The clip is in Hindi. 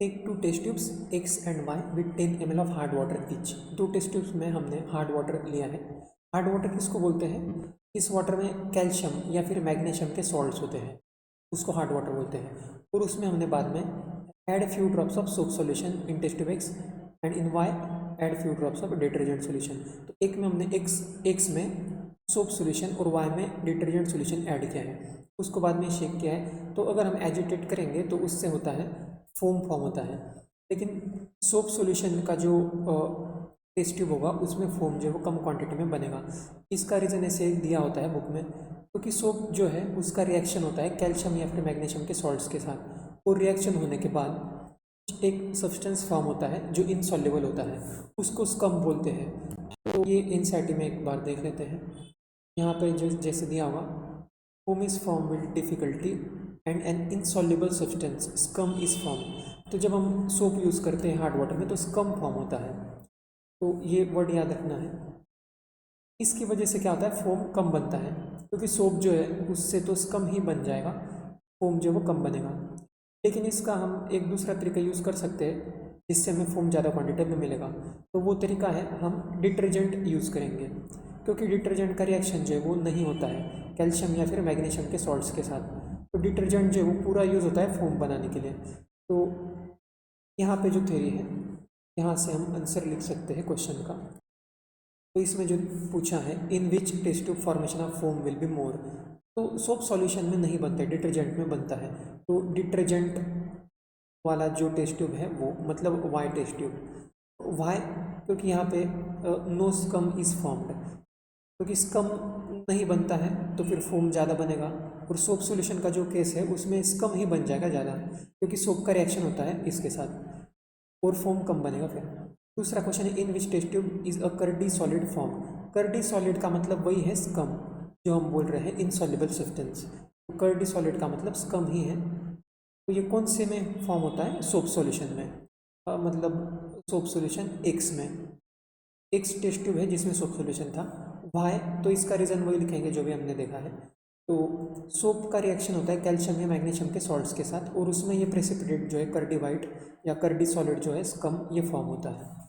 Take 2 test tubes X and Y with 10 ml of hard water each. 2 test tubes में हमने हार्ड वाटर लिया है। हार्ड वाटर किसको बोलते हैं? इस वाटर में कैल्शियम या फिर मैग्नीशियम के सॉल्ट्स होते हैं, उसको हार्ड वाटर बोलते हैं। और उसमें हमने बाद में add few drops of soap solution in test tube X and in Y add few drops of detergent solution. तो एक में हमने X में सोप सॉल्यूशन और Y में डिटर्जेंट सॉल्यूशन ऐड किया है, उसको बाद में शेक किया है। तो अगर हम एजिटेट करेंगे तो उससे होता है फोम फॉर्म होता है। लेकिन सोप सॉल्यूशन का जो टेस्ट ट्यूब होगा उसमें फोम जो है वो कम क्वांटिटी में बनेगा। इसका रीज़न ऐसे दिया होता है बुक में, क्योंकि सोप जो है उसका रिएक्शन होता है कैल्शियम या फिर मैग्नीशियम के सॉल्ट्स के साथ, और रिएक्शन होने के बाद एक सब्सटेंस फॉर्म होता है जो इनसॉल्युबल होता है, उसको स्कम बोलते हैं। तो ये एनसीईआरटी में एक बार देख लेते हैं। यहाँ पे जो जैसे दिया होगा, foam is form with difficulty and an insoluble substance scum is form. तो जब हम सोप यूज़ करते हैं हार्ड वाटर में तो स्कम फॉर्म होता है, तो ये वर्ड याद रखना है। इसकी वजह से क्या होता है, फोम कम बनता है, क्योंकि सोप जो है उससे तो स्कम ही बन जाएगा, फोम जो है वो कम बनेगा। लेकिन इसका हम एक दूसरा तरीका यूज़ कर सकते हैं जिससे हमें फोम ज़्यादा क्वांटिटी में मिलेगा। तो वो तरीका है हम डिटर्जेंट यूज़ करेंगे, क्योंकि डिटर्जेंट का रिएक्शन जो है वो नहीं होता है कैल्शियम या फिर मैग्नीशियम के सॉल्ट्स के साथ। तो डिटर्जेंट जो है वो पूरा यूज़ होता है फोम बनाने के लिए। तो यहाँ पे जो थ्योरी है, यहाँ से हम आंसर लिख सकते हैं क्वेश्चन का। तो इसमें जो पूछा है, in which test tube formation of foam will be more, तो सोप सॉल्यूशन में नहीं बनता है, डिटर्जेंट में बनता है। तो डिटर्जेंट वाला जो टेस्ट ट्यूब है वो मतलब वाई टेस्ट ट्यूब। वाई क्योंकि यहाँ पे नो स्कम इज फॉर्म्ड, क्योंकि स्कम नहीं बनता है तो फिर फोम ज़्यादा बनेगा। और सोप सॉल्यूशन का जो केस है उसमें स्कम ही बन जाएगा ज़्यादा, क्योंकि सोप का रिएक्शन होता है इसके साथ और फोम कम बनेगा फिर। दूसरा क्वेश्चन है, in which test tube is a curdy solid form. Curdy solid का मतलब वही है स्कम, जो हम बोल रहे हैं इनसॉल्युबल सब्सटेंस। तो कर्डी सॉलिड का मतलब स्कम ही है। तो ये कौन से में फॉर्म होता है, सोप सॉल्यूशन में, मतलब सोप सॉल्यूशन एक्स में। एक्स टेस्ट ट्यूब है जिसमें सोप सॉल्यूशन था। वाई तो इसका रीज़न वही लिखेंगे जो भी हमने देखा है। तो सोप का रिएक्शन होता है कैल्शियम या मैग्नीशियम के सॉल्ट्स के साथ, और उसमें ये प्रेसिपिटेट जो है कर्डी वाइट या कर्डी सॉलिड जो है स्कम, ये फॉर्म होता है।